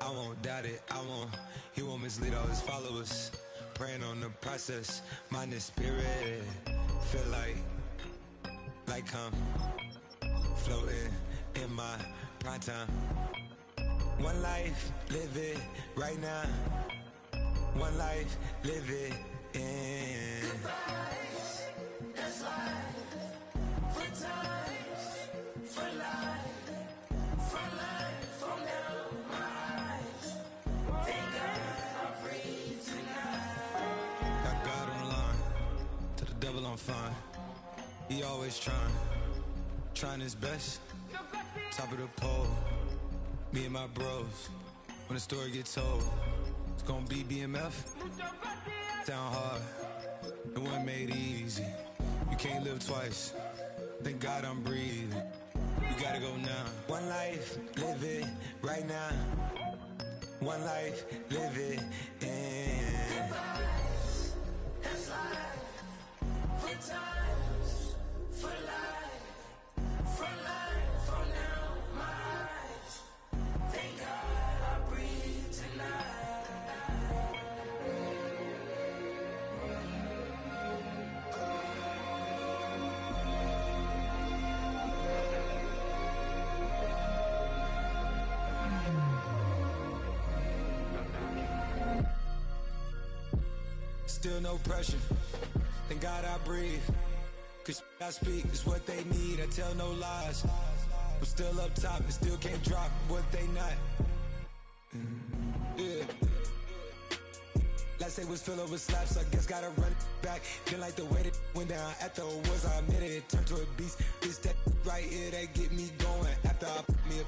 I won't doubt it, he won't mislead all his followers. Praying on the process, mind and spirit. Feel like I'm floating in my prime time. One life, live it right now. One life, live it in. Goodbyes, that's life. For times, for life. For life, from down my eyes. Thank God I'm free tonight. Got God on the line, to the devil I'm fine. He always trying his best. Top of the pole, me and my bros. When the story gets told, it's gonna be BMF. Down hard, it wasn't made easy. You can't live twice. Thank God I'm breathing. We gotta go now. One life, live it right now. One life, live it in. Goodbyes, that's life. For times, for life. For life, from now my eyes. Thank God I breathe tonight. Still no pressure. Thank God I breathe. Cause I speak is what they need. I tell no lies. I'm still up top and still can't drop what they not. Yeah. Last day was filled with slaps, I guess gotta run it back. Didn't like the way that went down at the awards, I admit it. Turned to a beast. It's that right here that get me going. After I put me up,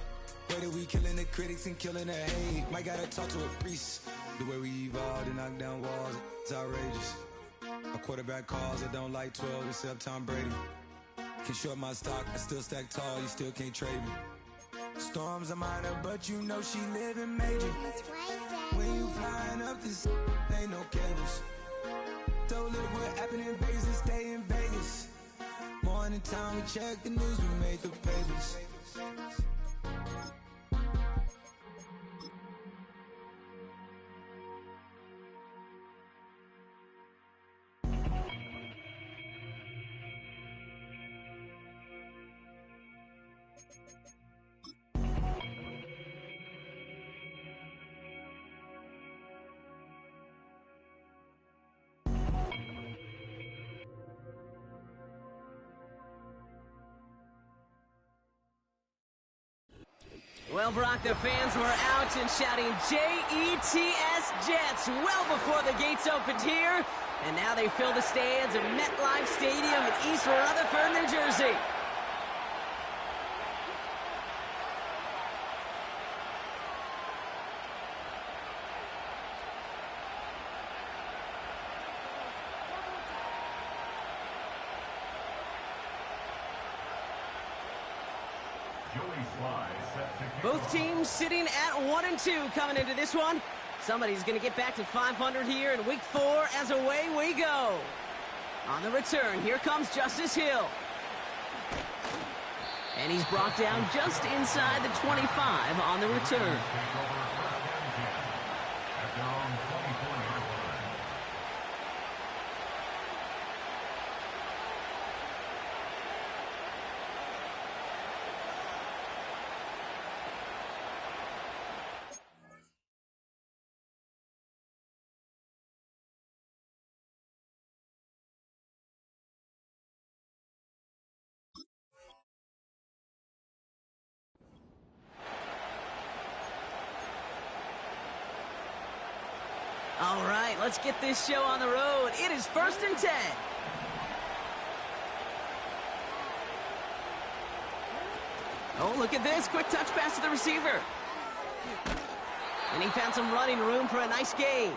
way that we killing the critics and killing the hate. Might gotta talk to a priest. The way we evolved and knock down walls, it's outrageous. My quarterback calls, I don't like 12 except Tom Brady. Can short my stock, I still stack tall, you still can't trade me. Storms are minor, but you know she living major. When you flying up this, ain't no cables. So look what happened in Vegas and stay in Vegas. Morning time, we check the news, we made the pages. Well, Brock, the fans were out and shouting J-E-T-S Jets well before the gates opened here. And now they fill the stands of MetLife Stadium in East Rutherford, New Jersey. Both teams sitting at 1-2 coming into this one. Somebody's going to get back to 500 here in week 4 as away we go. On the return, here comes Justice Hill. And he's brought down just inside the 25 on the return. All right, let's get this show on the road. It is 1st and 10. Oh, look at this. Quick touch pass to the receiver. And he found some running room for a nice gain.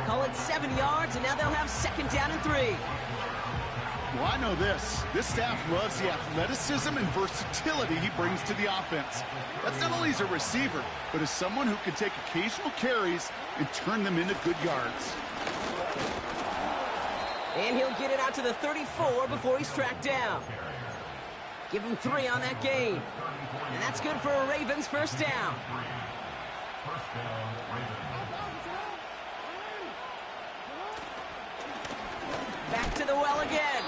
Call it 7 yards, and now they'll have 2nd down and 3. Well, I know this. This staff loves the athleticism and versatility he brings to the offense. That's not only as a receiver, but as someone who can take occasional carries and turn them into good yards. And he'll get it out to the 34 before he's tracked down. Give him 3 on that gain. And that's good for a Ravens 1st down. Back to the well again.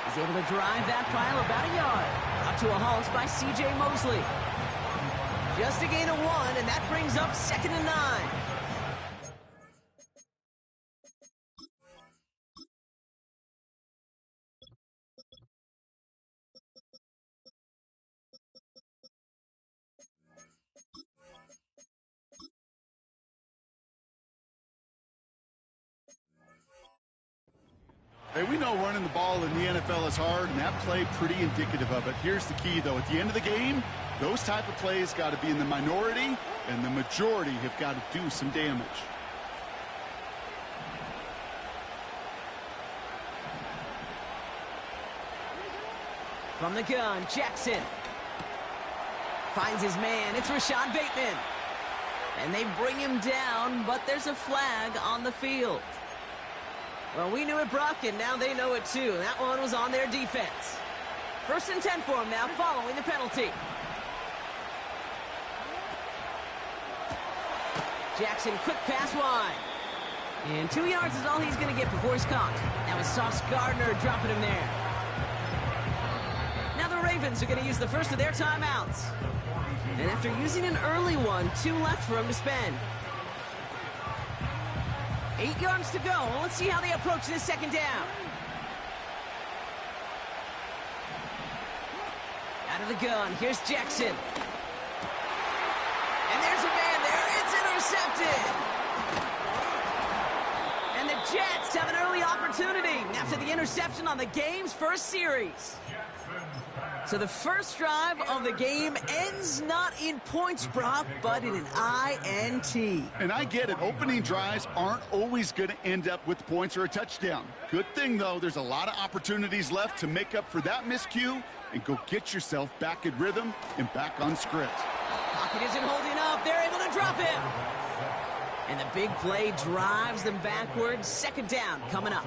He's able to drive that pile about a yard. Up to a halt by C.J. Mosley. Just a gain of 1, and that brings up 2nd and 9. Hey, we know running the ball in the NFL is hard, and that play pretty indicative of it. Here's the key, though. At the end of the game, those type of plays got to be in the minority, and the majority have got to do some damage. From the gun, Jackson. Finds his man. It's Rashad Bateman. And they bring him down, but there's a flag on the field. Well, we knew it, Brock, and now they know it too. That one was on their defense. 1st and 10 for him now, following the penalty. Jackson, quick pass wide. And 2 yards is all he's going to get before he's caught. That was Sauce Gardner dropping him there. Now the Ravens are going to use the first of their timeouts. And after using an early one, 2 left for him to spend. 8 yards to go. Let's see how they approach this 2nd down. Out of the gun, here's Jackson. And there's a man there. It's intercepted. And the Jets have an early opportunity after the interception on the game's first series. So the first drive of the game ends not in points, Brock, but in an INT. And I get it. Opening drives aren't always going to end up with points or a touchdown. Good thing, though, there's a lot of opportunities left to make up for that miscue and go get yourself back in rhythm and back on script. Pocket isn't holding up. They're able to drop him. And the big play drives them backwards. 2nd down coming up.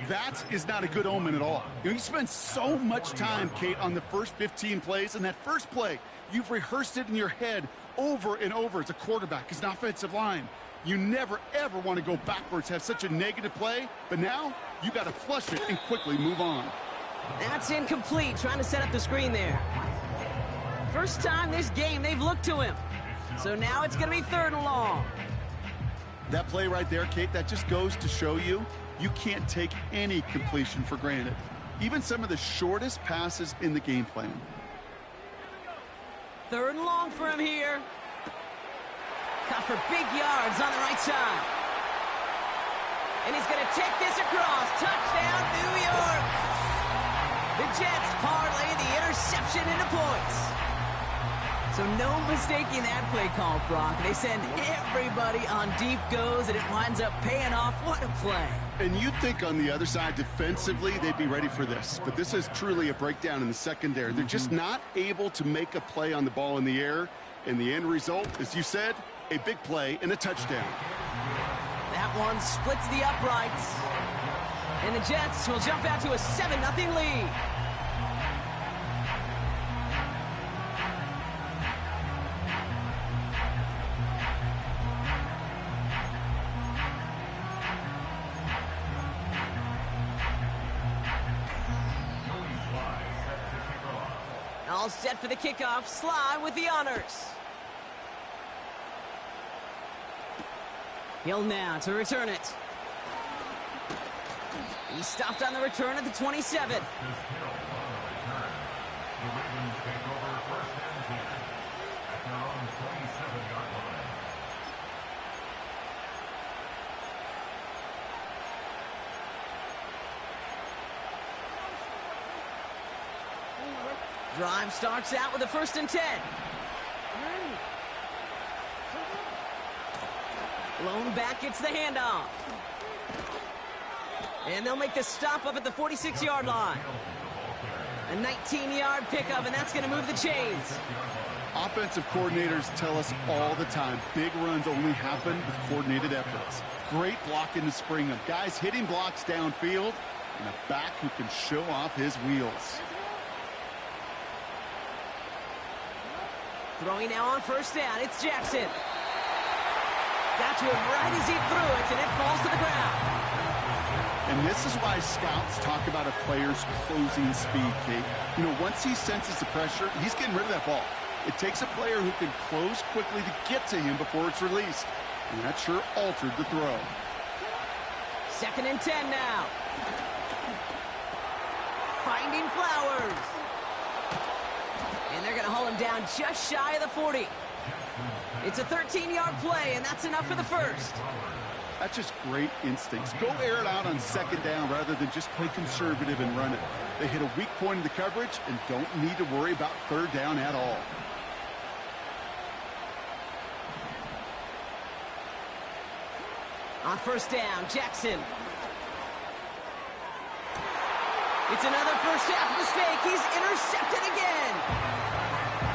That is not a good omen at all. You spend so much time, Kate, on the first 15 plays, and that first play, you've rehearsed it in your head over and over. It's a quarterback, it's an offensive line. You never, ever want to go backwards, have such a negative play, but now you got to flush it and quickly move on. That's incomplete, trying to set up the screen there. First time this game they've looked to him. So now it's going to be 3rd and long. That play right there, Kate, that just goes to show you can't take any completion for granted. Even some of the shortest passes in the game plan. 3rd and long for him here. Caught for big yards on the right side. And he's going to take this across. Touchdown, New York. The Jets parlay the interception into points. So no mistaking that play call, Brock. They send everybody on deep goes, and it winds up paying off. What a play. And you'd think on the other side, defensively, they'd be ready for this. But this is truly a breakdown in the secondary. They're just not able to make a play on the ball in the air. And the end result, as you said, a big play and a touchdown. That one splits the uprights. And the Jets will jump out to a 7-0 lead. All set for the kickoff. Sly with the honors. Hill now to return it. He stopped on the return at the 27. Drive starts out with a 1st and 10. Lone back gets the handoff. And they'll make the stop up at the 46-yard line. A 19-yard pickup, and that's going to move the chains. Offensive coordinators tell us all the time, big runs only happen with coordinated efforts. Great blocking to spring them. Guys hitting blocks downfield, and a back who can show off his wheels. Throwing now on first down, it's Jackson. Got to him right as he threw it, and it falls to the ground. And this is why scouts talk about a player's closing speed, Kate. You know, once he senses the pressure, he's getting rid of that ball. It takes a player who can close quickly to get to him before it's released. And that sure altered the throw. 2nd and 10 now. Finding Flowers. And they're going to haul him down just shy of the 40. It's a 13-yard play, and that's enough for the first. That's just great instincts. Go air it out on 2nd down rather than just play conservative and run it. They hit a weak point in the coverage and don't need to worry about 3rd down at all. On first down, Jackson. It's another first half mistake. He's intercepted again.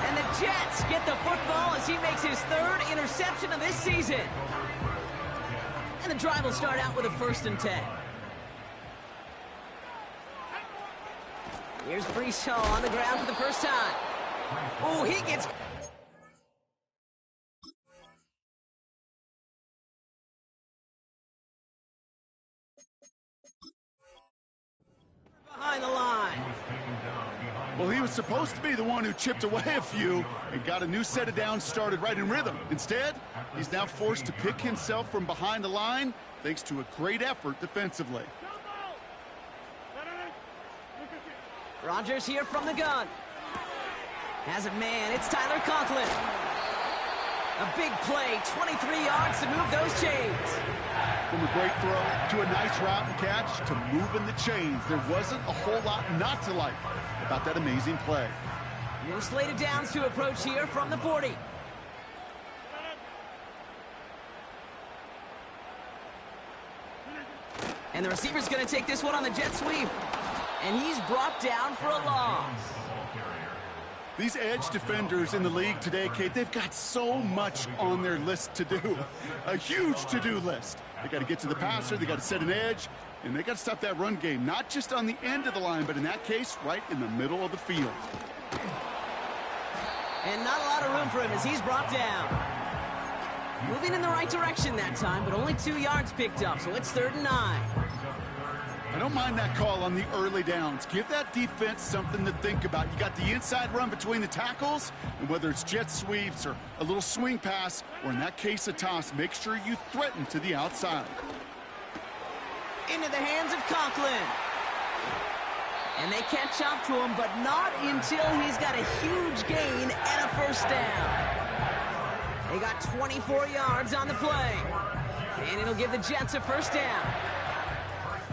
And the Jets get the football as he makes his 3rd interception of this season. And the drive will start out with a 1st and 10. Here's Bruuhhh on the ground for the first time. Oh, he gets... behind the line. Well, he was supposed to be the one who chipped away a few and got a new set of downs started right in rhythm. Instead, he's now forced to pick himself from behind the line thanks to a great effort defensively. Rodgers here from the gun. Has it man, it's Tyler Conklin. A big play, 23 yards to move those chains. From a great throw to a nice route and catch to moving the chains, there wasn't a whole lot not to like about that amazing play. No slated downs to approach here from the 40. And the receiver's going to take this one on the jet sweep. And he's brought down for a loss. These edge defenders in the league today, Kate, they've got so much on their list to do. A huge to-do list. They got to get to the passer, they got to set an edge, and they got to stop that run game, not just on the end of the line, but in that case, right in the middle of the field. And not a lot of room for him as he's brought down. Moving in the right direction that time, but only 2 yards picked up, so it's 3rd and 9. I don't mind that call on the early downs. Give that defense something to think about. You got the inside run between the tackles, and whether it's jet sweeps or a little swing pass, or in that case a toss, make sure you threaten to the outside. Into the hands of Conklin. And they catch up to him, but not until he's got a huge gain and a 1st down. They got 24 yards on the play. And it'll give the Jets a 1st down.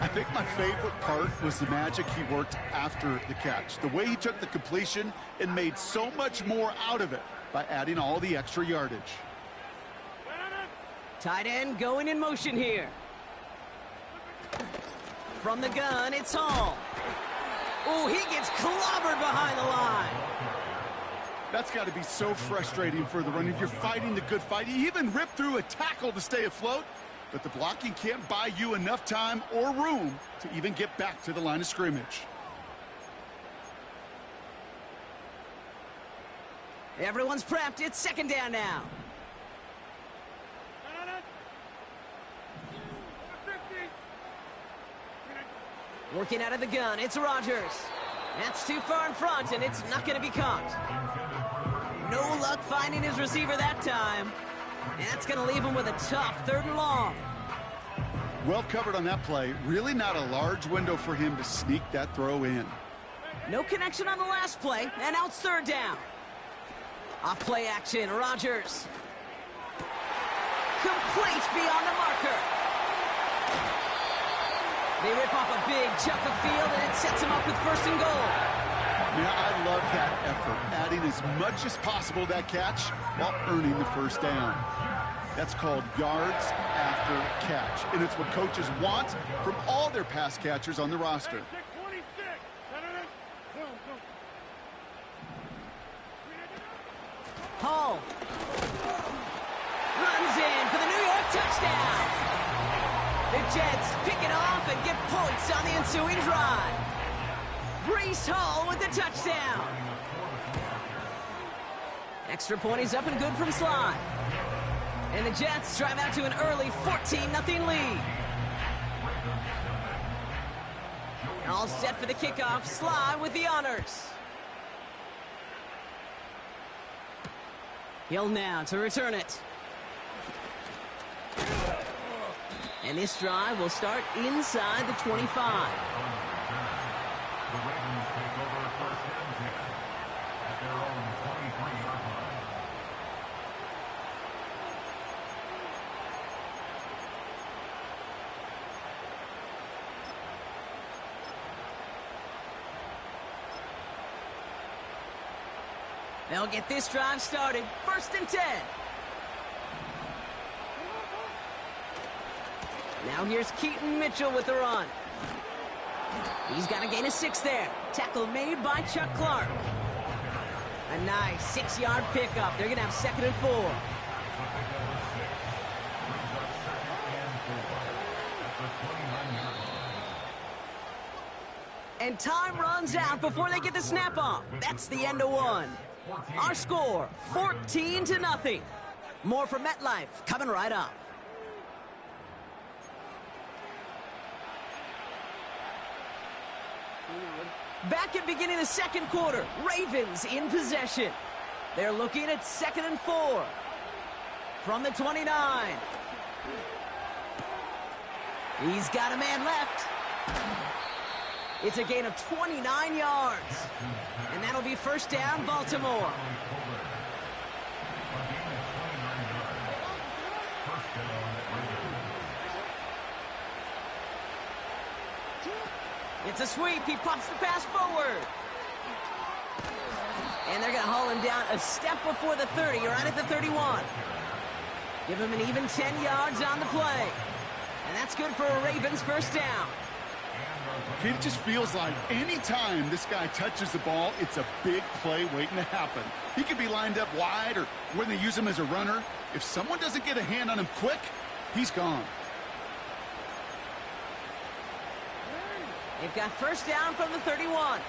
I think my favorite part was the magic he worked after the catch. The way he took the completion and made so much more out of it by adding all the extra yardage. Tight end going in motion here. From the gun, it's Hall. Oh, he gets clobbered behind the line. That's got to be so frustrating for the runner. You're fighting the good fight. He even ripped through a tackle to stay afloat. But the blocking can't buy you enough time or room to even get back to the line of scrimmage. Everyone's prepped. It's 2nd down now. Working out of the gun. It's Rodgers. That's too far in front, and it's not going to be caught. No luck finding his receiver that time. And that's going to leave him with a tough 3rd and long. Well covered on that play. Really not a large window for him to sneak that throw in. No connection on the last play, and now it's 3rd down. Off play action, Rodgers. Complete beyond the marker. They rip off a big chunk of field, and it sets him up with 1st and goal. Yeah, I love that effort, adding as much as possible to that catch while earning the 1st down. That's called yards after catch, and it's what coaches want from all their pass catchers on the roster. Hall runs in for the New York touchdown. The Jets pick it off and get points on the ensuing drive. Bruuhhh with the touchdown. Extra point is up and good from Sly. And the Jets drive out to an early 14-0 lead. All set for the kickoff. Sly with the honors. Hill now to return it. And this drive will start inside the 25. They'll get this drive started. 1st and 10. Now here's Keaton Mitchell with the run. He's got a gain of 6 there. Tackle made by Chuck Clark. A nice 6-yard pickup. They're going to have 2nd and 4. And time runs out before they get the snap off. That's the end of one. Our score, 14-0. More from MetLife coming right up. Back at beginning of the 2nd quarter, Ravens in possession. They're looking at 2nd and 4 from the 29. He's got a man left. It's a gain of 29 yards. And that'll be 1st down, Baltimore. It's a sweep. He pops the pass forward. And they're going to haul him down a step before the 30, right at the 31. Give him an even 10 yards on the play. And that's good for a Ravens 1st down. It just feels like any time this guy touches the ball, it's a big play waiting to happen. He could be lined up wide or when they use him as a runner. If someone doesn't get a hand on him quick, he's gone. They've got 1st down from the 31.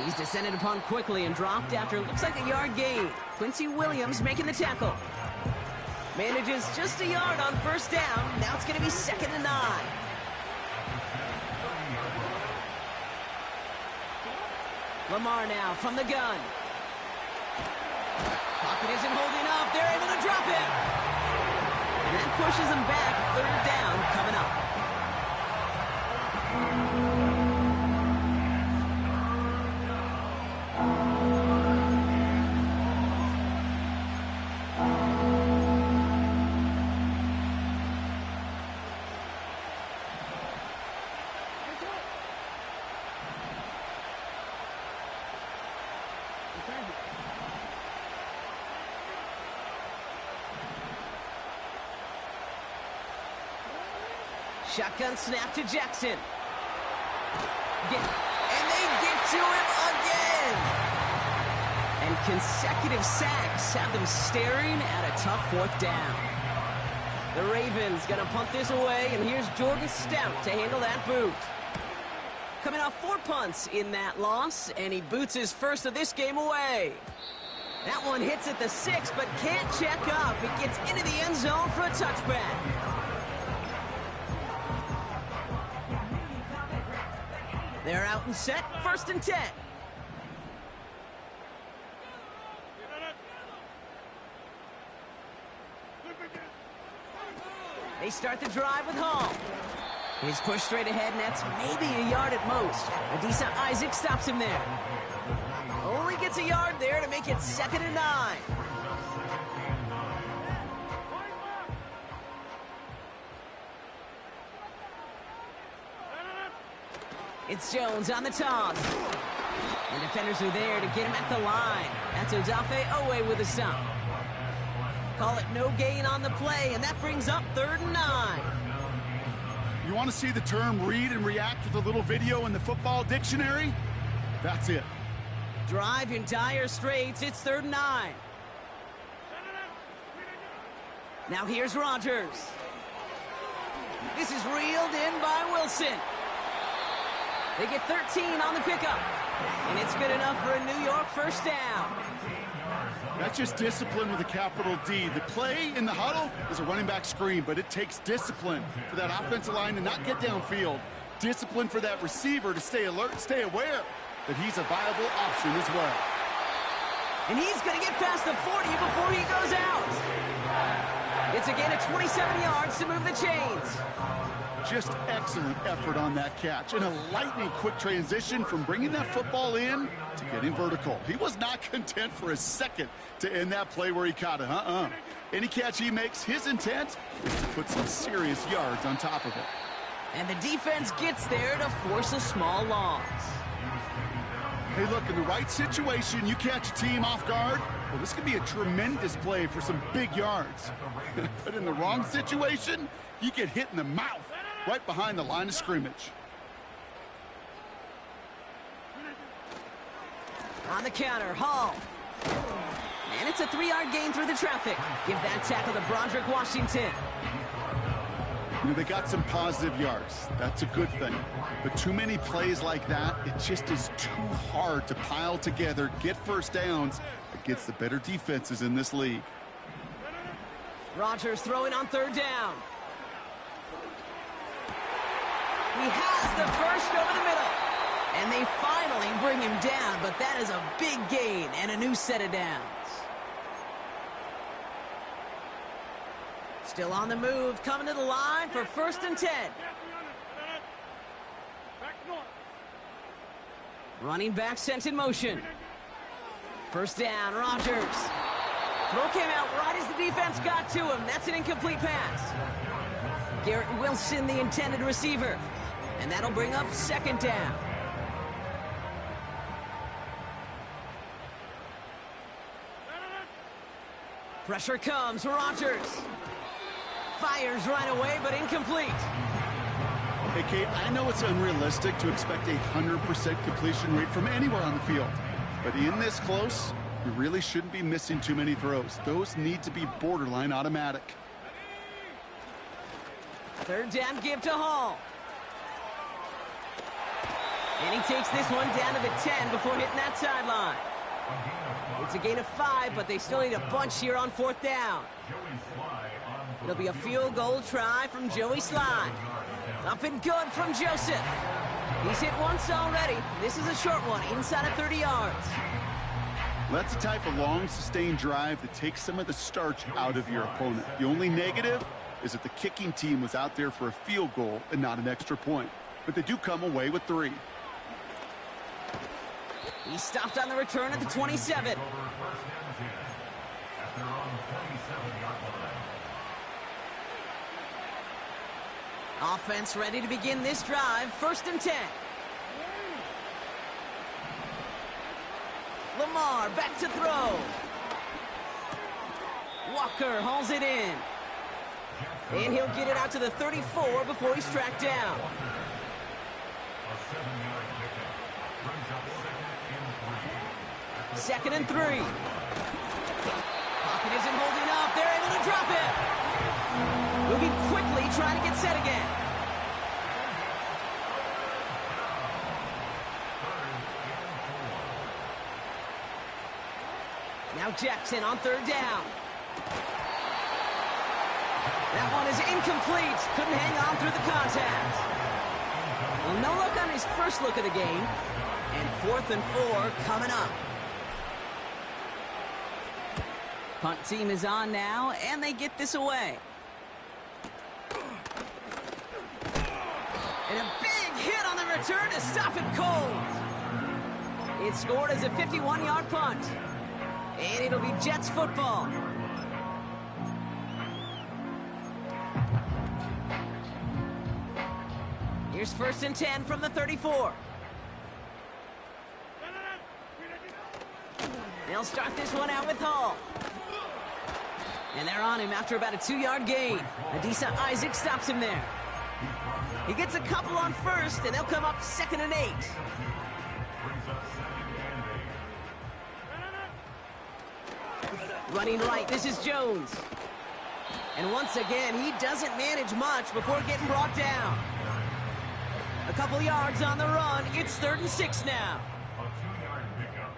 He's descended upon quickly and dropped after it looks like a yard gain. Quincy Williams making the tackle. Manages just a yard on 1st down. Now it's going to be 2nd and 9. Lamar now from the gun. Pocket isn't holding up. They're able to drop it. And that pushes them back. 3rd down coming up. Shotgun snap to Jackson. And they get to him again. And consecutive sacks have them staring at a tough 4th down. The Ravens gonna punt this away, and here's Jordan Stout to handle that boot. Coming off 4 punts in that loss, and he boots his 1st of this game away. That one hits at the 6, but can't check up. It gets into the end zone for a touchback. They're out and set, 1st and 10. They start the drive with Hall. He's pushed straight ahead, and that's maybe a yard at most. Adisa Isaac stops him there. Only gets a yard there to make it 2nd and 9. It's Jones on the toss. And defenders are there to get him at the line. That's Odafe Owe with a stop. Call it no gain on the play, and that brings up 3rd and 9. You want to see the term read and react with a little video in the football dictionary? That's it. Drive in dire straits. It's 3rd and 9. Now here's Rodgers. This is reeled in by Wilson. They get 13 on the pickup. And it's good enough for a New York first down. That's just discipline with a capital D. The play in the huddle is a running back screen, but it takes discipline for that offensive line to not get downfield. Discipline for that receiver to stay alert, stay aware that he's a viable option as well. And he's going to get past the 40 before he goes out. It's a gain of 27 yards to move the chains. Just excellent effort on that catch, and a lightning-quick transition from bringing that football in to getting vertical. He was not content for a second to end that play where he caught it. Any catch he makes, his intent is to put some serious yards on top of it. And the defense gets there to force a small loss. Hey, look, in the right situation, you catch a team off guard, well, this could be a tremendous play for some big yards. But in the wrong situation, you get hit in the mouth right behind the line of scrimmage. On the counter, Hall. And it's a 3-yard gain through the traffic. Give that tackle to Broderick Washington. You know, they got some positive yards. That's a good thing. But too many plays like that, it just is too hard to pile together, get first downs against the better defenses in this league. Rodgers throwing on 3rd down. He has the first over the middle. And they finally bring him down, but that is a big gain and a new set of downs. Still on the move, coming to the line for 1st and 10. Running back sent in motion. 1st down, Rodgers. Throw came out right as the defense got to him. That's an incomplete pass. Garrett Wilson, the intended receiver. And that'll bring up 2nd down. Pressure comes, Rodgers. Fires right away, but incomplete. Hey, Kate, I know it's unrealistic to expect a 100% completion rate from anywhere on the field. But in this close, you really shouldn't be missing too many throws. Those need to be borderline automatic. 3rd down give to Hall. And he takes this one down to the 10 before hitting that sideline. It's a gain of 5, but they still need a bunch here on 4th down. It'll be a field goal try from Joey Sly. Up and good from Joseph. He's hit once already. This is a short one, inside of 30 yards. That's the type of long, sustained drive that takes some of the starch out of your opponent. The only negative is that the kicking team was out there for a field goal and not an extra point. But they do come away with 3. He stopped on the return at the 27. Offense ready to begin this drive. 1st and 10. Lamar back to throw. Walker hauls it in. And he'll get it out to the 34 before he's tracked down. Second and 3. Pocket isn't holding up. They're able to drop it. Moving quickly, trying to get set again. Now Jackson on 3rd down. That one is incomplete. Couldn't hang on through the contact. Well, no look on his first look of the game. And 4th and 4 coming up. Punt team is on now, and they get this away. And a big hit on the return to stop it cold. It's scored as a 51-yard punt. And it'll be Jets football. Here's 1st and 10 from the 34. They'll start this one out with Hall. And they're on him after about a 2-yard gain. Adisa Isaac stops him there. He gets a couple on 1st, and they'll come up 2nd and 8. Running right, this is Jones. And once again, he doesn't manage much before getting brought down. A couple yards on the run. It's 3rd and 6 now.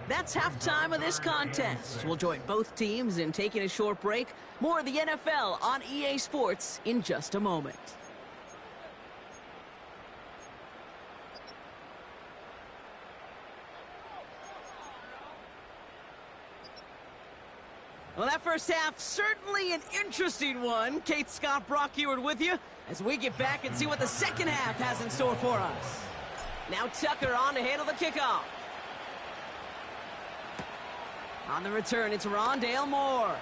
That's halftime of this contest. We'll join both teams in taking a short break. More of the NFL on EA Sports in just a moment. Well, that first half, certainly an interesting one. Kate Scott, Brock Ewart with you as we get back and see what the second half has in store for us. Now Tucker on to handle the kickoff. On the return, it's Rondale Moore.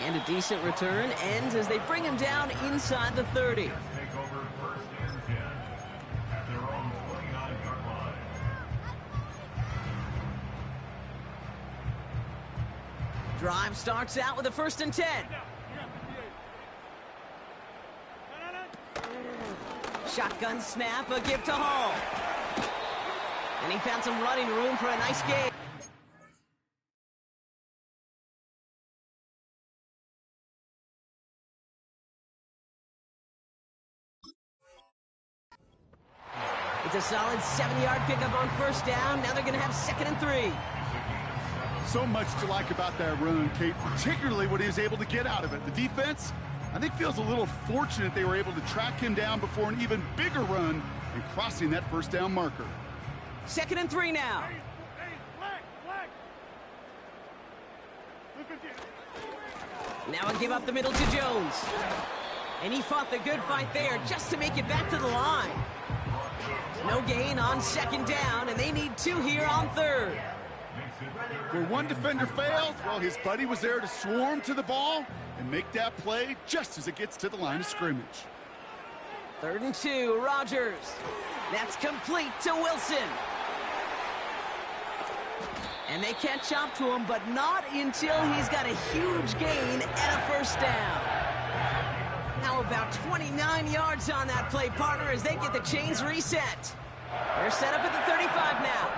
And a decent return ends as they bring him down inside the 30. Drive starts out with a 1st and 10. Shotgun snap, a give to Hall. And he found some running room for a nice gain. It's a solid 7-yard pickup on 1st down. Now they're going to have 2nd and 3. So much to like about that run, Kate, particularly what he was able to get out of it. The defense, I think, feels a little fortunate they were able to track him down before an even bigger run and crossing that 1st down marker. 2nd and 3 now. Now a give up the middle to Jones. And he fought the good fight there just to make it back to the line. No gain on 2nd down, and they need 2 here on 3rd. Where one defender failed, well, his buddy was there to swarm to the ball and make that play just as it gets to the line of scrimmage. 3rd and 2, Rodgers. That's complete to Wilson. And they catch up to him, but not until he's got a huge gain and a 1st down. Now about 29 yards on that play, partner, as they get the chains reset. They're set up at the 35 now.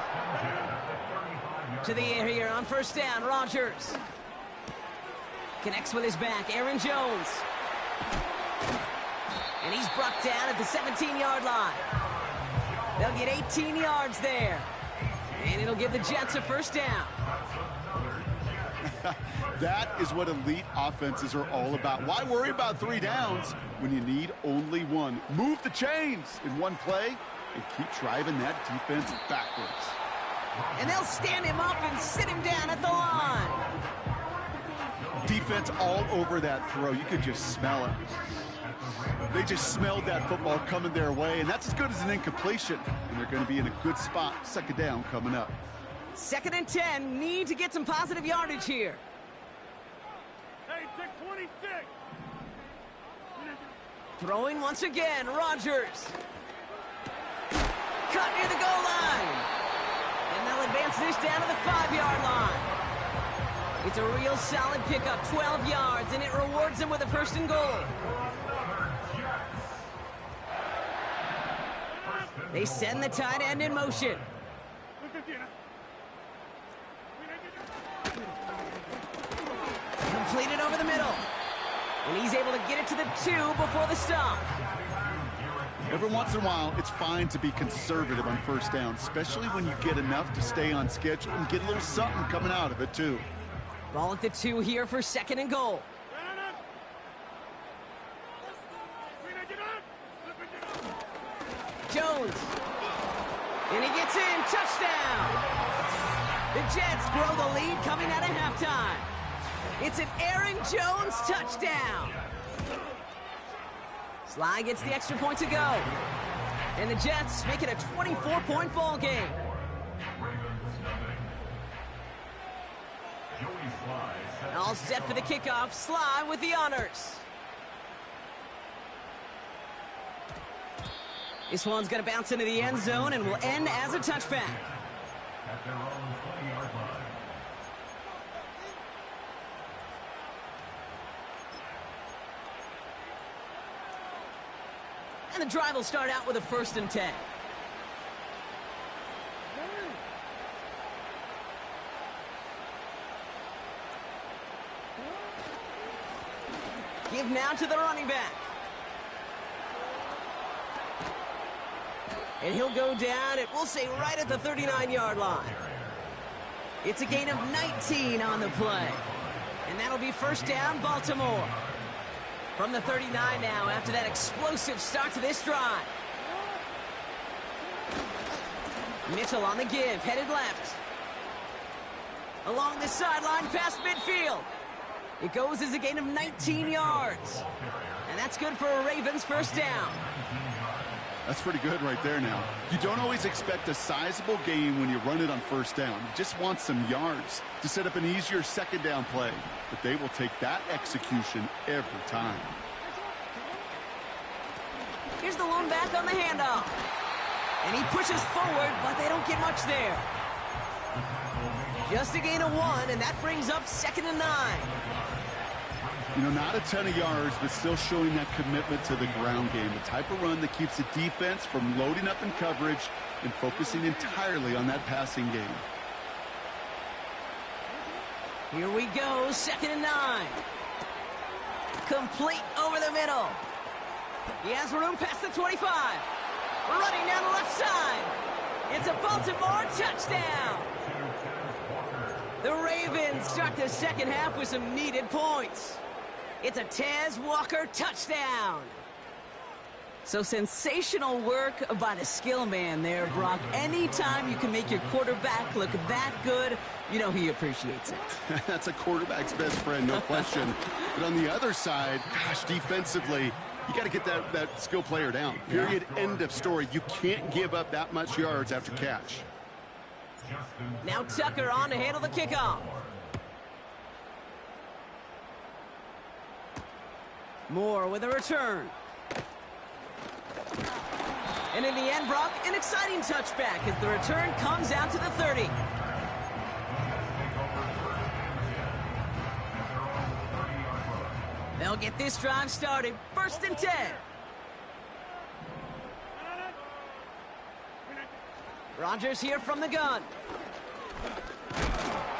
To the air here on 1st down, Rodgers. Connects with his back, Aaron Jones. And he's brought down at the 17-yard line. They'll get 18 yards there. And it'll give the Jets a 1st down. That is what elite offenses are all about. Why worry about 3 downs when you need only 1? Move the chains in one play and keep driving that defense backwards. And they'll stand him up and sit him down at the line. Defense all over that throw. You could just smell it. They just smelled that football coming their way, and that's as good as an incompletion. And they're going to be in a good spot. 2nd down coming up. 2nd and 10. Need to get some positive yardage here. Hey, 626. Throwing once again, Rodgers. Cut near the goal line. And they'll advance this down to the 5-yard line. It's a real solid pickup, 12 yards, and it rewards them with a 1st and goal. They send the tight end in motion. Completed over the middle. And he's able to get it to the 2 before the stop. Every once in a while, it's fine to be conservative on 1st down, especially when you get enough to stay on schedule and get a little something coming out of it, too. Ball at the 2 here for 2nd and goal. Jones. And he gets in. Touchdown. The Jets grow the lead coming out of halftime. It's an Aaron Jones touchdown. Sly gets the extra point to go. And the Jets make it a 24-point ball game. All set for the kickoff. Sly with the honors. This one's going to bounce into the end zone and will end as a touchback. At their own 20-yard line. And the drive will start out with a 1st and 10. give now to the running back. And he'll go down, we'll say right at the 39-yard line. It's a gain of 19 on the play. And that'll be first down, Baltimore. From the 39 now, after that explosive start to this drive. Mitchell on the give, headed left. Along the sideline, past midfield. It goes as a gain of 19 yards. And that's good for a Ravens first down. That's pretty good right there now. You don't always expect a sizable gain when you run it on first down. You just want some yards to set up an easier second down play. But they will take that execution every time. Here's the lone back on the handoff. And he pushes forward, but they don't get much there. Just a gain of 1, and that brings up 2nd and 9. You know, not a ton of yards, but still showing that commitment to the ground game. The type of run that keeps the defense from loading up in coverage and focusing entirely on that passing game. Here we go, 2nd and 9. Complete over the middle. He has room past the 25. Running down the left side. It's a Baltimore touchdown. The Ravens start the second half with some needed points. It's a Tez Walker touchdown. So sensational work by the skill man there, Brock. Anytime you can make your quarterback look that good, you know he appreciates it. That's a quarterback's best friend, no question. But on the other side, gosh, defensively, you got to get that skill player down. Period, end of story. You can't give up that much yards after catch. Now Tucker on to handle the kickoff. Moore with a return. And in the end, Brock, an exciting touchback as the return comes out to the 30. They'll get this drive started. 1st and 10. Rodgers here from the gun.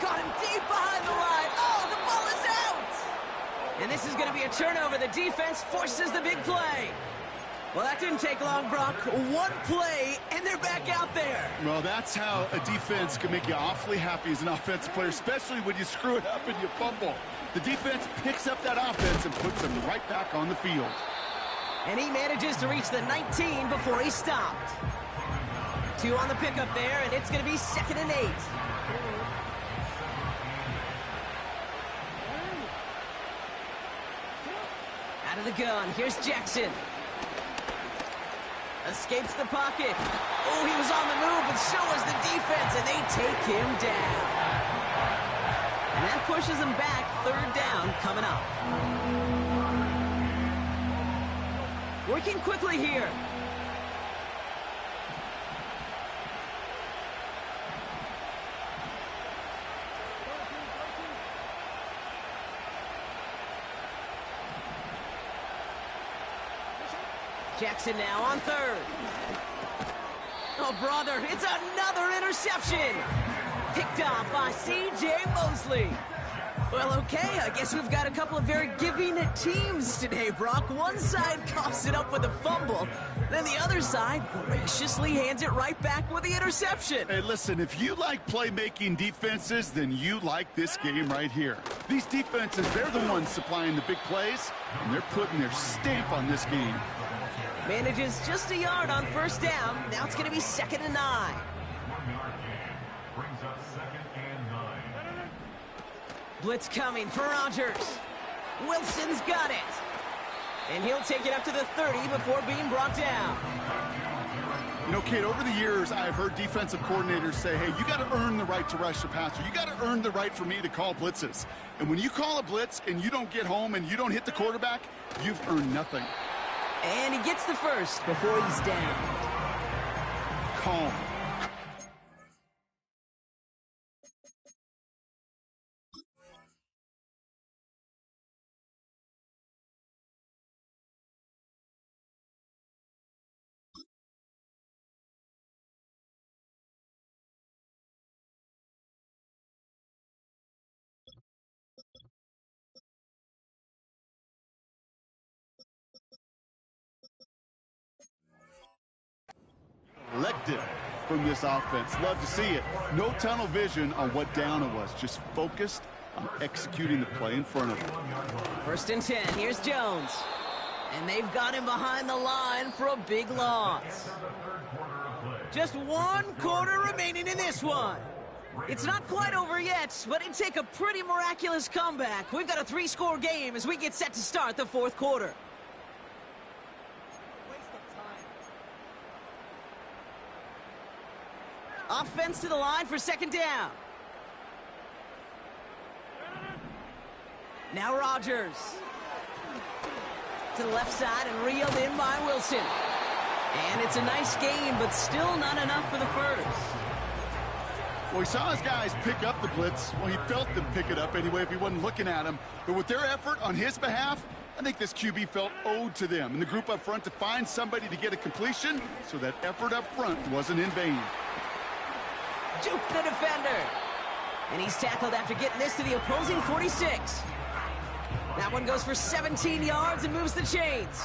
Got him deep behind the line. Oh, the ball is out! And this is going to be a turnover. The defense forces the big play. Well, that didn't take long, Brock. One play, and they're back out there. Well, that's how a defense can make you awfully happy as an offensive player, especially when you screw it up and you fumble. The defense picks up that offense and puts them right back on the field. And he manages to reach the 19 before he stopped. 2 on the pickup there, and it's going to be 2nd and 8. Out of the gun, here's Jackson. Escapes the pocket. Oh, he was on the move, but so was the defense, and they take him down. And that pushes him back. 3rd down coming up. Working quickly here. Jackson now on 3rd. Oh, brother, it's another interception. Picked off by C.J. Mosley. Well, okay, I guess we've got a couple of very giving teams today, Brock. One side coughs it up with a fumble, then the other side graciously hands it right back with the interception. Hey, listen, if you like playmaking defenses, then you like this game right here. These defenses, they're the ones supplying the big plays, and they're putting their stamp on this game. Manages just a yard on 1st down. Now it's going to be 2nd and 9. Brings up 2nd and 9. Blitz coming for Rodgers. Wilson's got it. And he'll take it up to the 30 before being brought down. You know, Kate, over the years, I've heard defensive coordinators say, hey, you got to earn the right to rush the passer. You got to earn the right for me to call blitzes. And when you call a blitz and you don't get home and you don't hit the quarterback, you've earned nothing. And he gets the first before he's down. Calm. effective from this offense. Love to see it. No tunnel vision on what down it was. Just focused on executing the play in front of them. 1st and 10. Here's Jones. And they've got him behind the line for a big loss. Just 1 quarter remaining in this one. It's not quite over yet, but it'd take a pretty miraculous comeback. We've got a 3-score game as we get set to start the 4th quarter. Offense to the line for 2nd down. Now Rogers. To the left side and reeled in by Wilson. And it's a nice game, but still not enough for the first. Well, he saw his guys pick up the blitz. Well, he felt them pick it up anyway if he wasn't looking at him. But with their effort on his behalf, I think this QB felt owed to them and the group up front to find somebody to get a completion, so that effort up front wasn't in vain. Juke the defender. And he's tackled after getting this to the opposing 46. That one goes for 17 yards and moves the chains.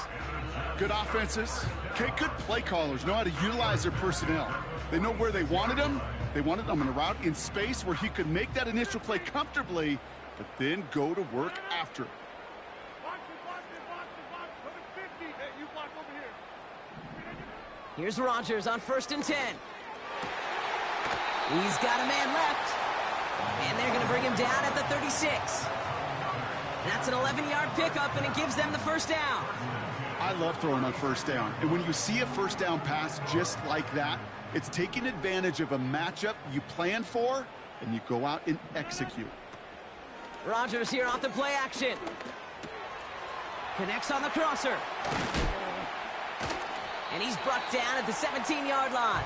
Good offenses. Okay, good play callers know how to utilize their personnel. They know where they wanted them. They wanted them in a route in space where he could make that initial play comfortably, but then go to work after. Here's Rogers on 1st and 10. He's got a man left. And they're going to bring him down at the 36. That's an 11-yard pickup, and it gives them the 1st down. I love throwing on 1st down. And when you see a 1st down pass just like that, it's taking advantage of a matchup you plan for, and you go out and execute. Rogers here off the play action. Connects on the crosser. And he's brought down at the 17-yard line.